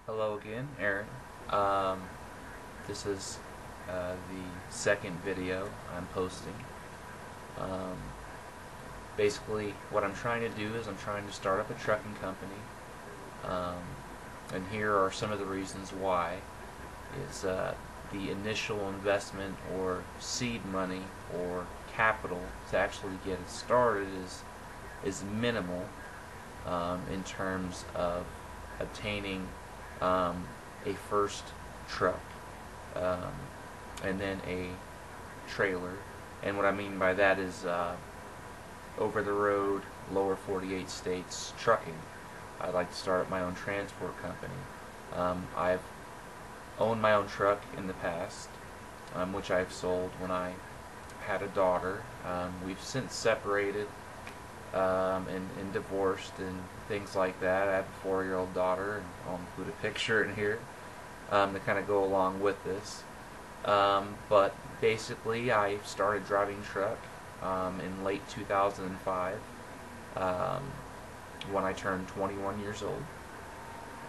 Hello again, Aaron. This is the second video I'm posting. Um, Basically, what I'm trying to do is I'm trying to start up a trucking company, um, and here are some of the reasons why. Is the initial investment or seed money or capital to actually get it started is minimal in terms of obtaining a first truck um, and then a trailer. And what I mean by that is over the road, lower 48 states trucking. I'd like to start up my own transport company. I've owned my own truck in the past, which I've sold when I had a daughter. We've since separated and divorced and things like that. I have a 4-year-old daughter, and I'll include a picture in here to kind of go along with this. But basically, I started driving truck in late 2005 um, when I turned 21 years old.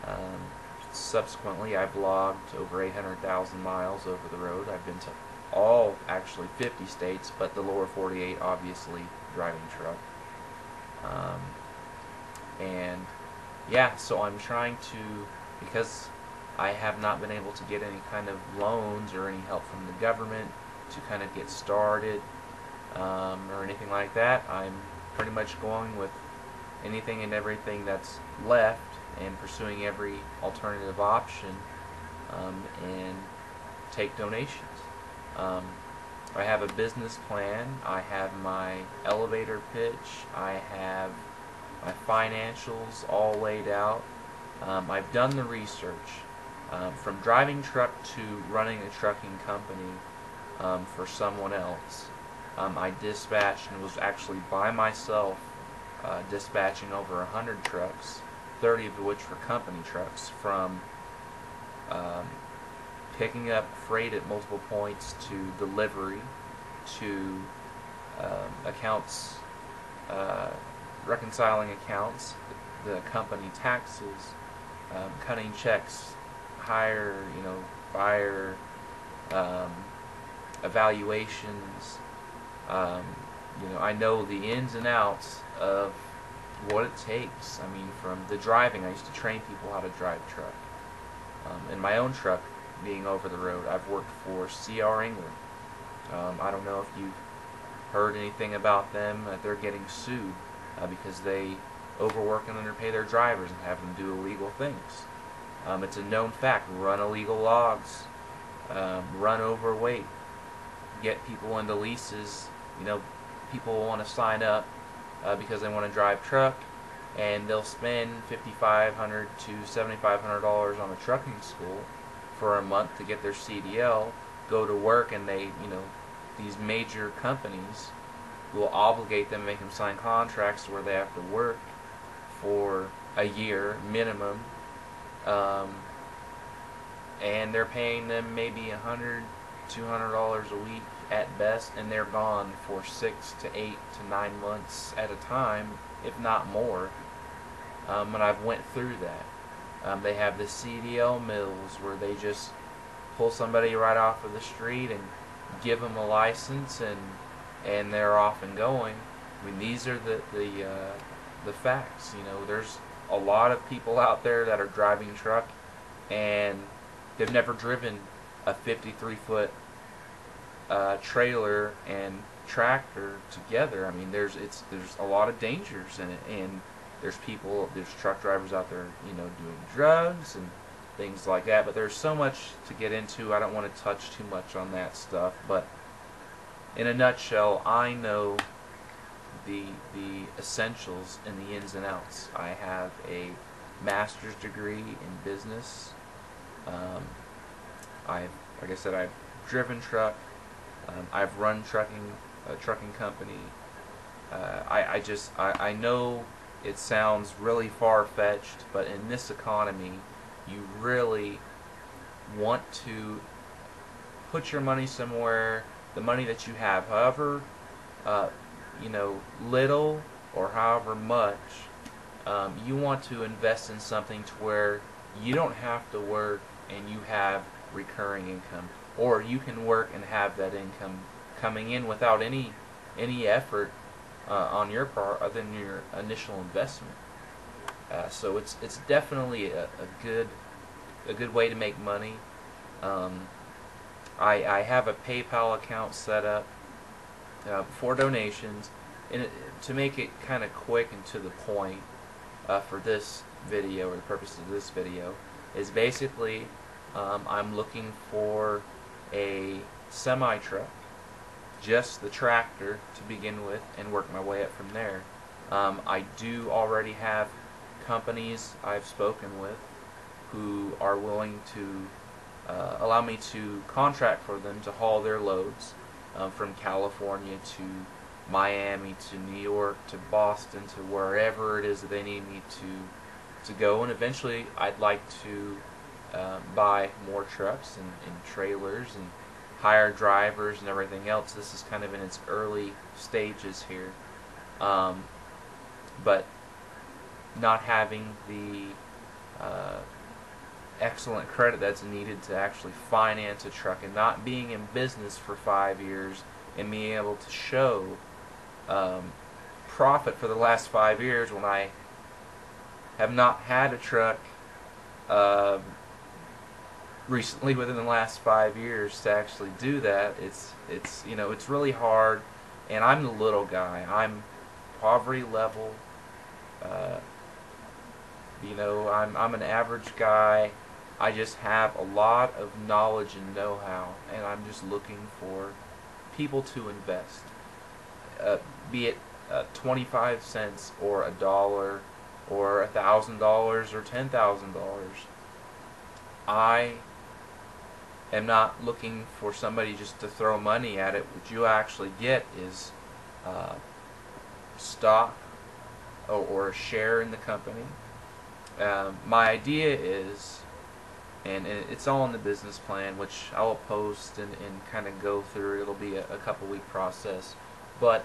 Um, Subsequently, I've logged over 800,000 miles over the road. I've been to actually 50 states, but the lower 48 obviously driving truck. Um, and yeah, so I'm trying to, because I have not been able to get any kind of loans or any help from the government to kind of get started or anything like that. I'm pretty much going with anything and everything that's left and pursuing every alternative option and take donations. Um, I have a business plan. I have my elevator pitch. I have my financials all laid out. I've done the research. From driving truck to running a trucking company for someone else. I dispatched and was actually by myself dispatching over 100 trucks, 30 of which were company trucks, from um, picking up freight at multiple points to delivery to accounts, uh, reconciling accounts, the company taxes, cutting checks, hire, fire, um, evaluations. Um, I know the ins and outs of what it takes. I mean, from the driving, I used to train people how to drive truck. In my own truck, being over the road, I've worked for C.R. England. I don't know if you've heard anything about them. They're getting sued because they overwork and underpay their drivers and have them do illegal things. It's a known fact. Run illegal logs, run overweight, get people into leases. People want to sign up because they want to drive truck, and they'll spend $5,500 to $7,500 on a trucking school for a month to get their CDL, go to work, and these major companies will obligate them, make them sign contracts where they have to work for a year minimum, um, and they're paying them maybe $100, $200 a week at best, and they're gone for 6 to 8 to 9 months at a time, if not more. And I've went through that. They have the CDL mills where they just pull somebody right off of the street and give them a license, and they're off and going. I mean, these are the facts. There's a lot of people out there that are driving truck, and they've never driven a 53-foot trailer and tractor together. I mean, there's a lot of dangers in it, and there's truck drivers out there, doing drugs and things like that. But there's so much to get into. I don't want to touch too much on that stuff. But in a nutshell, I know the essentials and the ins and outs. I have a master's degree in business. Like I said, I've driven truck. I've run a trucking company. I know it sounds really far-fetched, but in this economy, you really want to put your money somewhere, the money that you have, however, uh, little or however much, you want to invest in something to where you don't have to work and you have recurring income, or you can work and have that income coming in without any effort on your part other than your initial investment. So it's definitely a good way to make money. Um, I have a PayPal account set up for donations, and to make it kind of quick and to the point for this video, or the purpose of this video, is basically I'm looking for a semi-truck, just the tractor to begin with, and work my way up from there. I do already have companies I've spoken with who are willing to allow me to contract for them to haul their loads from California to Miami to New York to Boston to wherever it is that they need me to go. And eventually I'd like to buy more trucks and trailers and hire drivers and everything else. This is kind of in its early stages here. But not having the excellent credit that's needed to actually finance a truck, and not being in business for 5 years and being able to show profit for the last 5 years when I have not had a truck recently within the last 5 years to actually do that. It's you know, it's really hard, and I'm the little guy. I'm poverty level. You know, I'm an average guy. I just have a lot of knowledge and know-how, and I'm just looking for people to invest. Be it 25 cents or $1 or $1,000 or $10,000. I am not looking for somebody just to throw money at it. What you actually get is stock or a share in the company. My idea is, and it's all in the business plan, which I will post and kind of go through. It'll be a couple week process, but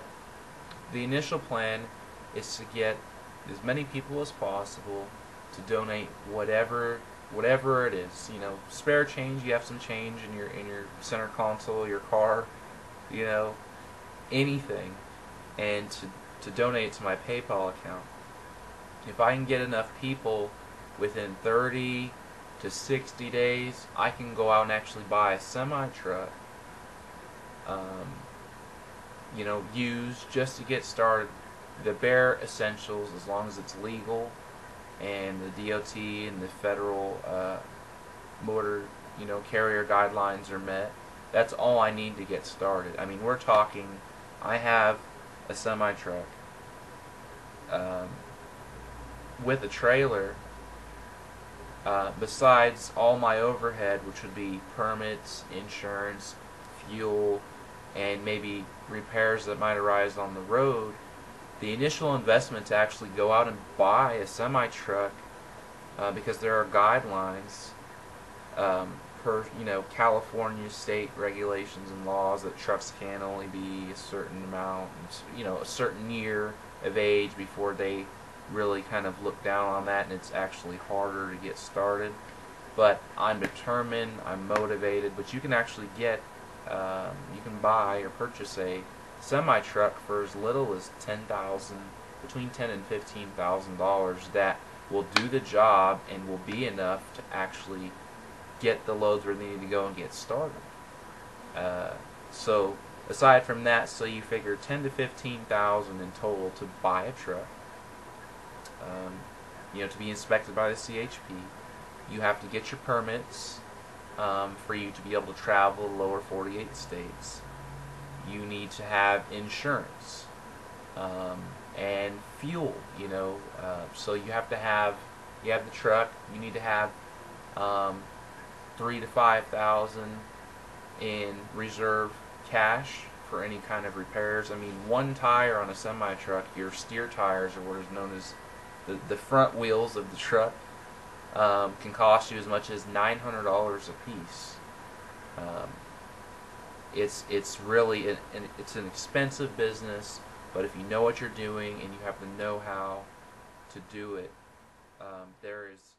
the initial plan is to get as many people as possible to donate whatever it is. You know, spare change. You have some change in your center console, your car, you know, anything, and to donate it to my PayPal account. If I can get enough people within 30 to 60 days, I can go out and actually buy a semi-truck, you know, used, just to get started. The bare essentials, as long as it's legal and the DOT and the federal motor, you know, carrier guidelines are met. That's all I need to get started. I mean, we're talking, I have a semi-truck with a trailer, besides all my overhead, which would be permits, insurance, fuel, and maybe repairs that might arise on the road. The initial investment to actually go out and buy a semi-truck, because there are guidelines per, you know, California state regulations and laws that trucks can only be a certain amount, you know, a certain year of age before they really kind of look down on that, and it's actually harder to get started. But I'm determined, I'm motivated. But you can actually get, you can buy or purchase a semi-truck for as little as between $10,000 and $15,000 that will do the job and will be enough to actually get the loads where they need to go and get started. So aside from that, so you figure $10,000 to $15,000 in total to buy a truck. You know, to be inspected by the CHP. You have to get your permits for you to be able to travel the lower 48 states. You need to have insurance and fuel. You know, so you have the truck. You need to have $3,000 to $5,000 in reserve cash for any kind of repairs. I mean, one tire on a semi-truck, your steer tires, or what is known as the front wheels of the truck, can cost you as much as $900 a piece. It's really it's an expensive business, but if you know what you're doing and you have the know-how to do it, there is